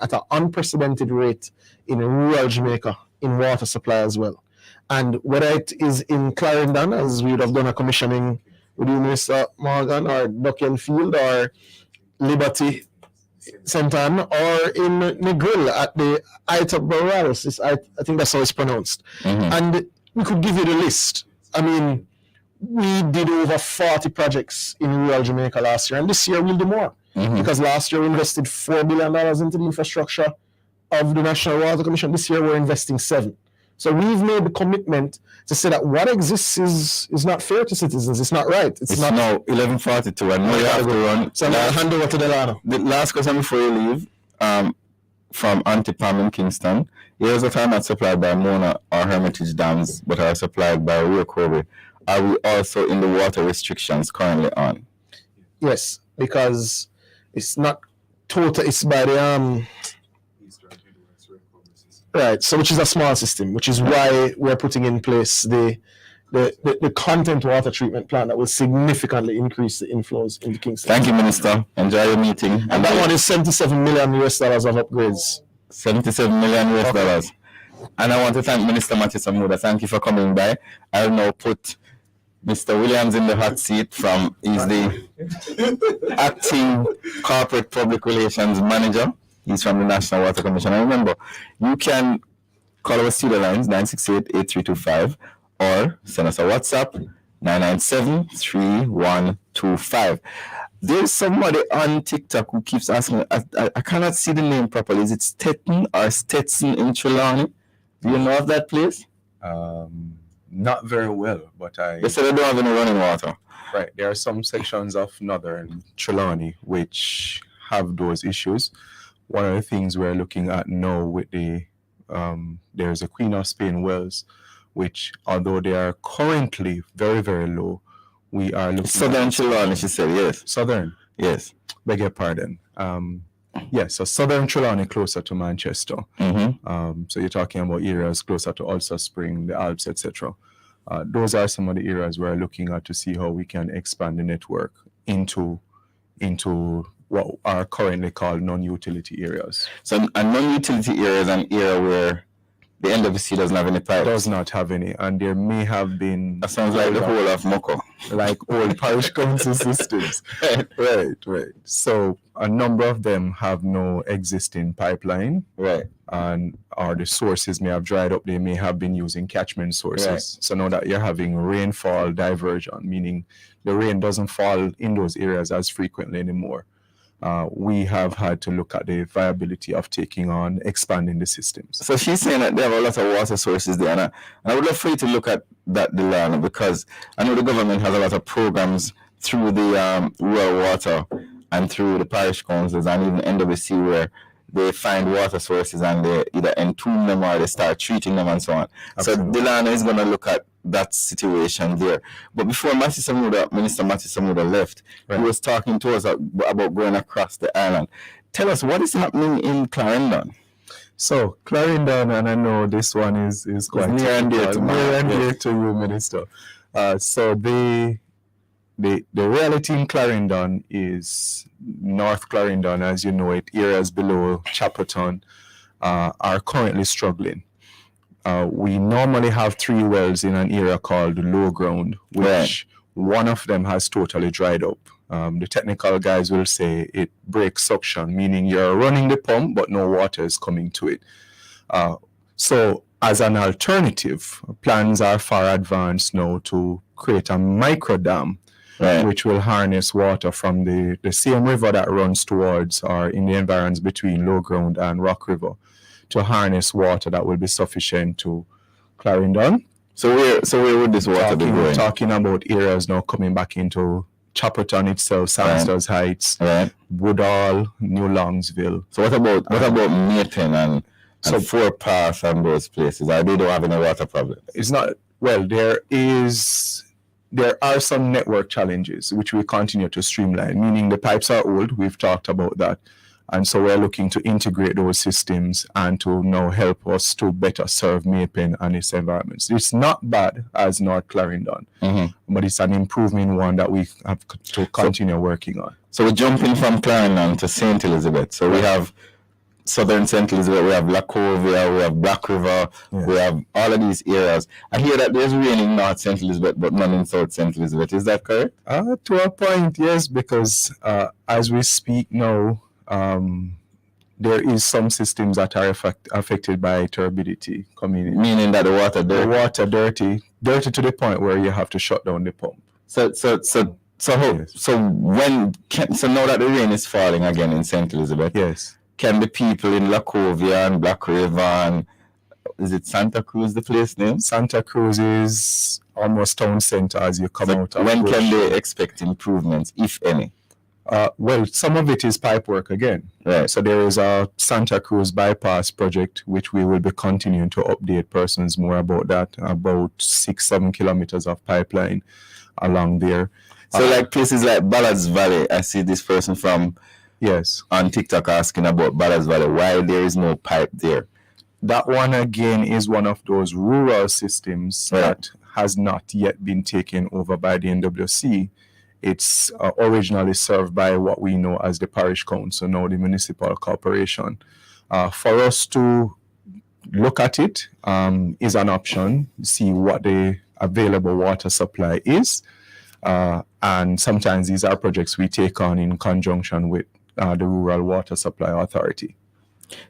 at an unprecedented rate in rural Jamaica in water supply as well. And whether it is in Clarendon, as we would have done a commissioning with you, Minister Morgan, or Duckend Field, or Liberty St. Ann, or in Negril at the Ita Boralis, I think that's how it's pronounced. And we could give you the list. I mean, we did over 40 projects in rural Jamaica last year, and this year we'll do more. Because last year we invested $4 billion into the infrastructure of the National Water Commission. This year we're investing $7 billion. So we've made the commitment to say that what exists is not fair to citizens. It's not right. It's not now 11:42. I know you have to run. So I'll hand over to Delano. The last question before you leave, from Auntie Pam in Kingston. Areas that are not supplied by Mona or Hermitage dams, but are supplied by Rio Kobe, are we also in the water restrictions currently on? Yes, because it's not total. It's by the right. So which is a small system, which is why we're putting in place the content water treatment plant that will significantly increase the inflows into Kingston. Thank you, Minister. Enjoy your meeting. And that one is $77 million of upgrades. $77 million. And I want to thank Minister Mathew Samuda. Thank you for coming by. I'll now put Mr. Williams in the hot seat. He's the acting corporate public relations manager. He's from the National Water Commission. And remember, you can call our studio lines 968-8325 or send us a WhatsApp 997-3125. There's somebody on TikTok who keeps asking, I cannot see the name properly. Is it Stetson or Stetson in Trelawney? Do you know of that place? Not very well, but They said they don't have any running water. Right. There are some sections of northern Trelawney which have those issues. One of the things we're looking at now with there's a Queen of Spain wells, which although they are currently very, very low, we are looking Southern Trelawney, she said, yes. Southern? Yes. Beg your pardon. Yes, so Southern Trelawney closer to Manchester. So you're talking about areas closer to Ulster Spring, the Alps, etc. Those are some of the areas we're looking at to see how we can expand the network into what are currently called non-utility areas. So a non-utility area is an area where the NWC doesn't have any pipes. Does not have any, and there may have been. That sounds like the whole of Moko. Like old parish council systems. Right. So a number of them have no existing pipeline. Right. Or the sources may have dried up. They may have been using catchment sources. Right. So now that you're having rainfall diversion, meaning the rain doesn't fall in those areas as frequently anymore. We have had to look at the viability of expanding the systems. So she's saying that they have a lot of water sources there, and I would love for you to look at that, Delano, because I know the government has a lot of programs through the rural water and through the parish councils and even NWC where they find water sources and they either entomb them or they start treating them and so on. Absolutely. So Delano is going to look at that situation there. But before Minister Mathew Samuda left, right, he was talking to us about going across the island. Tell us, what is happening in Clarendon? So Clarendon, and I know this one is quite near and dear to you, Minister. So the reality in Clarendon is North Clarendon, as you know it, areas below Chapperton are currently struggling. We normally have 3 wells in an area called low ground, which one of them has totally dried up. The technical guys will say it breaks suction, meaning you're running the pump, but no water is coming to it. So as an alternative, plans are far advanced now to create a micro dam, which will harness water from the same river that runs towards or in the environs between low ground and Rock River, to harness water that will be sufficient to Clarendon. So where would this water be going? Talking about areas now coming back into Chapperton itself, Sandsters Heights, Woodall, New Longsville. So what about Mayton and Four Pass and those places? They don't have any water problem? It's not. Well, there are some network challenges which we continue to streamline, meaning the pipes are old. We've talked about that. And so we're looking to integrate those systems and to now help us to better serve Maypen and its environments. It's not bad as North Clarendon, but it's an improving one that we have to continue working on. So we're jumping from Clarendon to St. Elizabeth. So we have Southern St. Elizabeth, we have Lacovia, we have Black River, we have all of these areas. I hear that there's rain in North St. Elizabeth, but none in South St. Elizabeth. Is that correct? To a point, yes, because as we speak now, there is some systems that are affected by turbidity coming in. Meaning that the water dirty to the point where you have to shut down the pump. So now that the rain is falling again in St. Elizabeth, yes, can the people in Lacovia and Black River and is it Santa Cruz the place name? Santa Cruz is almost town center as you come out of when can they expect improvements, if any? Well, some of it is pipe work again. Right. So there is a Santa Cruz bypass project, which we will be continuing to update persons more about that, about 6-7 kilometers of pipeline along there. So like places like Ballards Valley, I see this person from on TikTok asking about Ballards Valley, why there is no pipe there. That one again is one of those rural systems that has not yet been taken over by the NWC. It's originally served by what we know as the parish council, now the municipal corporation. For us to look at it is an option, see what the available water supply is. And sometimes these are projects we take on in conjunction with the Rural Water Supply Authority.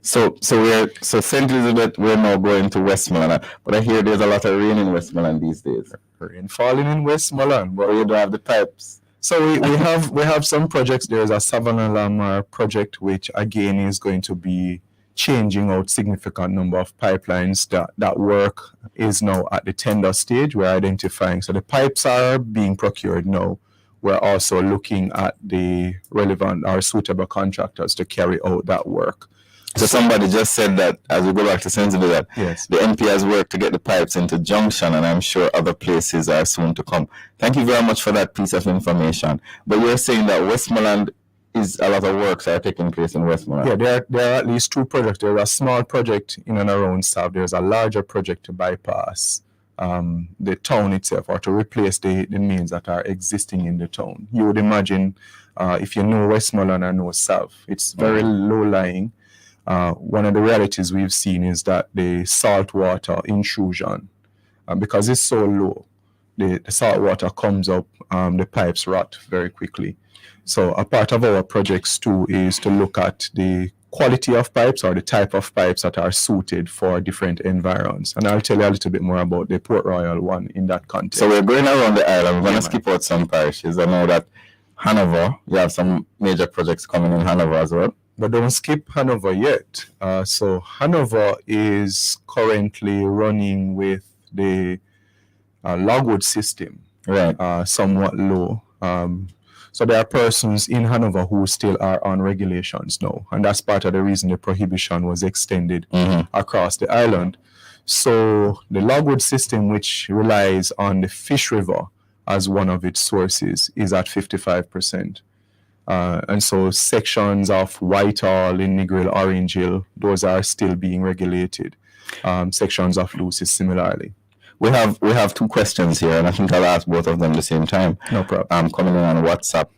So St. Elizabeth, we're now going to Westmoreland, but I hear there's a lot of rain in Westmoreland these days. Rain falling in Westmoreland, but you don't have the pipes. So we have some projects. There's a Savannah Lamar project, which again is going to be changing out significant number of pipelines. That work is now at the tender stage. We're identifying. So the pipes are being procured now. We're also looking at the relevant or suitable contractors to carry out that work. So somebody just said that, as we go back to Sensible, that the MP has worked to get the pipes into Junction, and I'm sure other places are soon to come. Thank you very much for that piece of information. But you're saying that Westmoreland is a lot of works are taking place in Westmoreland. Yeah, there are at least 2 projects. There's a small project in and around South. There's a larger project to bypass the town itself, or to replace the mains that are existing in the town. You would imagine, if you know Westmoreland and know South, it's very low-lying. One of the realities we've seen is that the saltwater intrusion, because it's so low, the saltwater comes up, the pipes rot very quickly. So a part of our projects too is to look at the quality of pipes or the type of pipes that are suited for different environs. And I'll tell you a little bit more about the Port Royal one in that context. So we're going around the island. We're going to skip out some parishes. I know that Hanover, you have some major projects coming in Hanover as well. But don't skip Hanover yet. So Hanover is currently running with the logwood system, somewhat low. So there are persons in Hanover who still are on regulations now, and that's part of the reason the prohibition was extended across the island. So the logwood system, which relies on the Fish River as one of its sources, is at 55%. And so sections of Whitehall, Nigrill, Orange Hill, those are still being regulated. Sections of Lucy similarly. We have 2 questions here, and I think I'll ask both of them at the same time. No problem. Coming in on WhatsApp.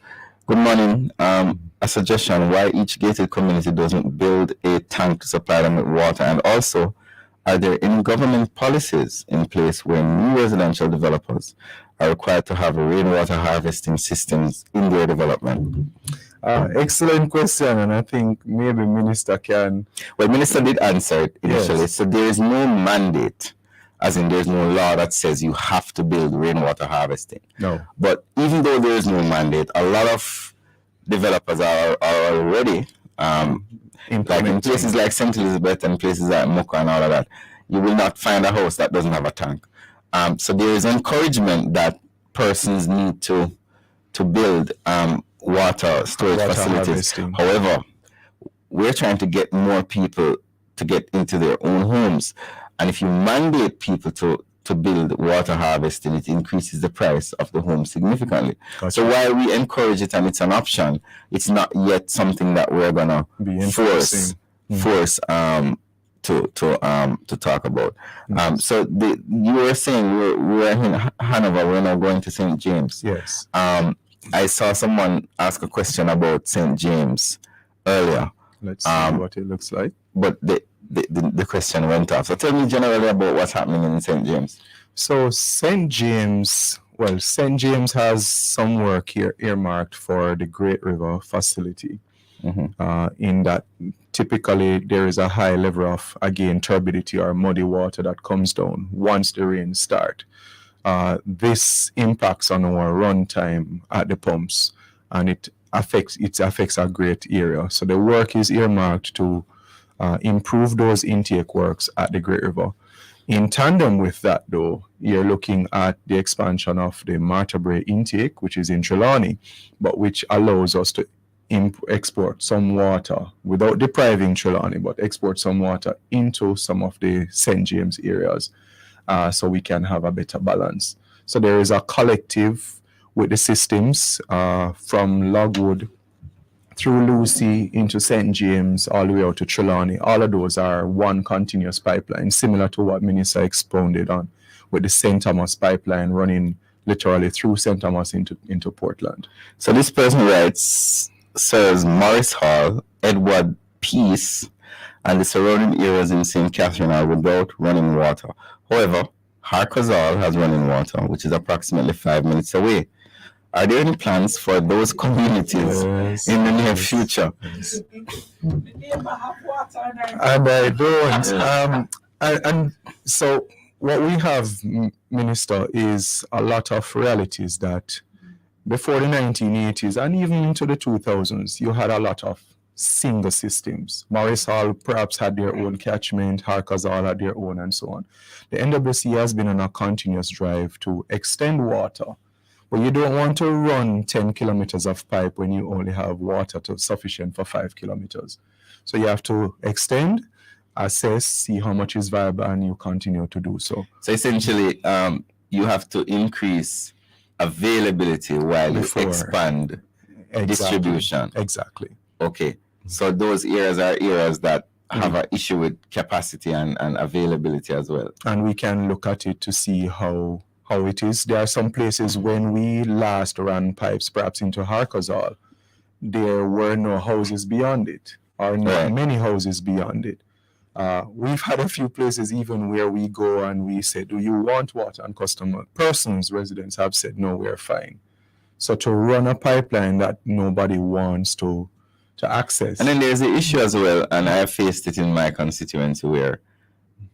Good morning. A suggestion why each gated community doesn't build a tank to supply them with water, and also, are there any government policies in place where new residential developers are required to have rainwater harvesting systems in their development? Excellent question, and I think maybe Minister can... Well, Minister did answer it initially. Yes. So there is no mandate, as in there's no law that says you have to build rainwater harvesting. No. But even though there is no mandate, a lot of developers are already, like in places like St. Elizabeth and places like Mocha and all of that, you will not find a house that doesn't have a tank. So there is encouragement that persons need to build water storage facilities. Harvesting. However, we're trying to get more people to get into their own homes. And if you mandate people to to build water harvesting, it increases the price of the home significantly. Gotcha. So while we encourage it and it's an option, it's not yet something that we're gonna force to talk about. So you were saying we're in Hanover, we're now going to St. James. Yes. I saw someone ask a question about St. James earlier. Let's see what it looks like. But the question went off. So tell me generally about what's happening in St. James. So St. James has some work here earmarked for the Great River facility. In that typically there is a high level of, again, turbidity or muddy water that comes down once the rains start. This impacts on our run time at the pumps, and it affects a great area. So the work is earmarked to improve those intake works at the Great River. In tandem with that, though, you're looking at the expansion of the Martha Brae intake, which is in Trelawney, but which allows us to export some water without depriving Trelawney, but export some water into some of the St. James areas, so we can have a better balance. So there is a collective with the systems from Logwood through Lucy into St. James, all the way out to Trelawney. All of those are one continuous pipeline, similar to what Minister expounded on with the St. Thomas pipeline running literally through St. Thomas into Portland. So this person writes, serves Morris Hall, Edward Peace, and the surrounding areas in St. Catherine are without running water. However, Harkazal has running water, which is approximately 5 minutes away. Are there any plans for those communities in the near future? Yes. And I don't. And so what we have, Minister, is a lot of realities that before the 1980s and even into the 2000s, you had a lot of single systems. Morris Hall perhaps had their own catchment, Harkazal had their own, and so on. The NWC has been on a continuous drive to extend water, but you don't want to run 10 kilometers of pipe when you only have water sufficient for 5 kilometers. So you have to extend, assess, see how much is viable, and you continue to do so. So essentially, you have to increase availability while you expand distribution. Exactly. Okay. So those areas are areas that have an issue with capacity and availability as well. And we can look at it to see how it is. There are some places when we last ran pipes, perhaps into Harkazal, there were no houses beyond it, or not many houses beyond it. We've had a few places even where we go and we say, do you want water? And residents have said, no, we're fine. So to run a pipeline that nobody wants to access. And then there's the issue as well, and I have faced it in my constituency where,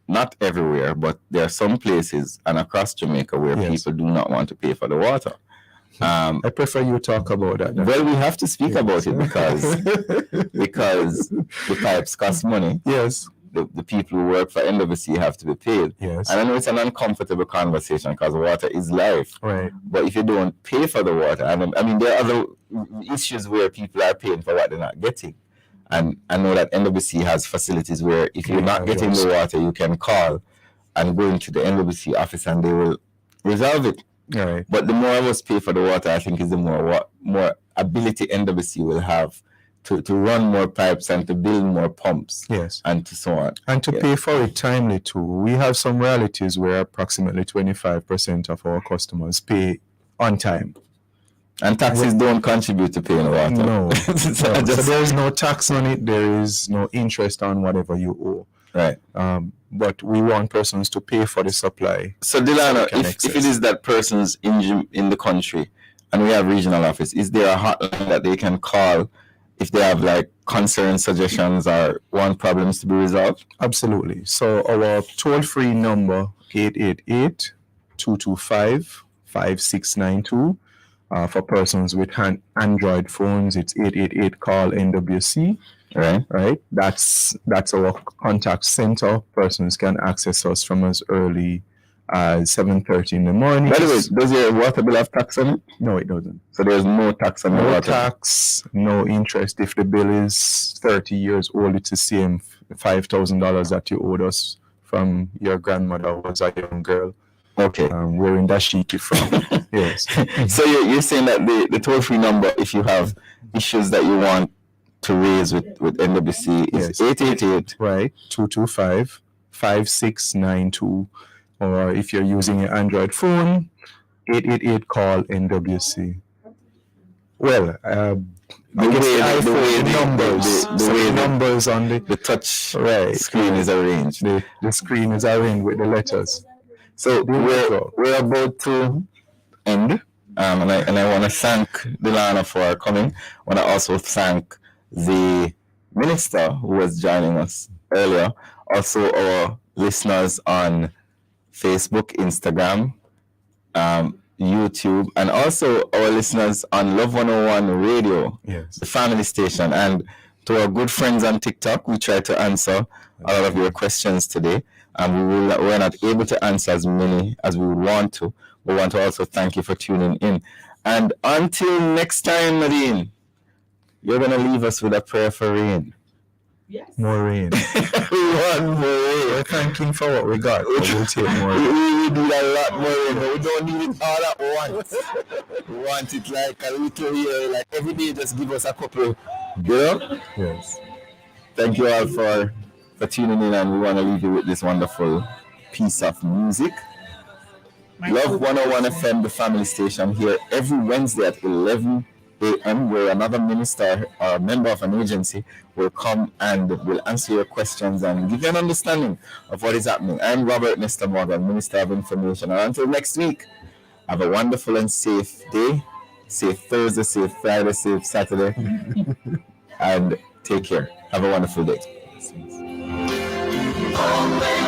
not everywhere, but there are some places and across Jamaica where people do not want to pay for the water. I prefer you talk about that. Well, we have to speak about it because the pipes cost money. Yes. The people who work for NWC have to be paid. Yes. And I know it's an uncomfortable conversation because water is life. Right. But if you don't pay for the water, I mean, there are other issues where people are paying for what they're not getting. And I know that NWC has facilities where if you're not getting the water, you can call and go into the NWC office and they will resolve it. Right. But the more of us pay for the water, I think is the more ability NWC will have to run more pipes and to build more pumps. Yes. And to so on. And to pay for it timely too. We have some realities where approximately 25% of our customers pay on time. And taxes don't contribute to paying water. No. So there is no tax on it. There is no interest on whatever you owe. Right. But we want persons to pay for the supply. So Delano, if it is that persons in the country and we have regional office, is there a hotline that they can call if they have like concerns, suggestions, or want problems to be resolved? Absolutely. So our toll-free number, 888-225-5692. For persons with Android phones, it's 888-CALL-NWC. Right. That's our contact center. Persons can access us from as early as 7:30 in the morning. By the way, does your water bill have tax on it? No, it doesn't. So there's no tax on the water? No tax, no interest. If the bill is 30 years old, it's the same $5,000 that you owed us from your grandmother who was a young girl. Okay. We're in Dashiki from. Yes. So you're saying that the toll-free number, if you have issues that you want to raise with NWC, is Yes. 888. Right, 225-5692, or if you're using an Android phone, 888 call NWC. Well, I guess the iPhone numbers, the numbers on the touch right screen is arranged. The screen is arranged with the letters. So we're about to end, and I want to thank Delana for coming. I want to also thank the minister who was joining us earlier, also our listeners on Facebook, Instagram, YouTube, and also our listeners on Love 101 Radio, Yes. the family station, and to our good friends on TikTok. We try to answer a lot of your questions today, and we're not able to answer as many as we would want to. We want to also thank you for tuning in. And until next time, Nadine, you're going to leave us with a prayer for rain. Yes. More rain. We want more rain. We're thanking for what we got. We'll take more rain. We need a lot more rain, but we don't need it all at once. We want it like a little here, like every day just give us a couple, Yes. Thank you all for tuning in, and we want to leave you with this wonderful piece of music. Love 101 FM, the family station, here every Wednesday at 11 a.m., where another minister or member of an agency will come and will answer your questions and give you an understanding of what is happening. I'm Robert Mr. Morgan, Minister of Information. And until next week, have a wonderful and safe day, safe Thursday, safe Friday, safe Saturday, and take care. Have a wonderful day. Open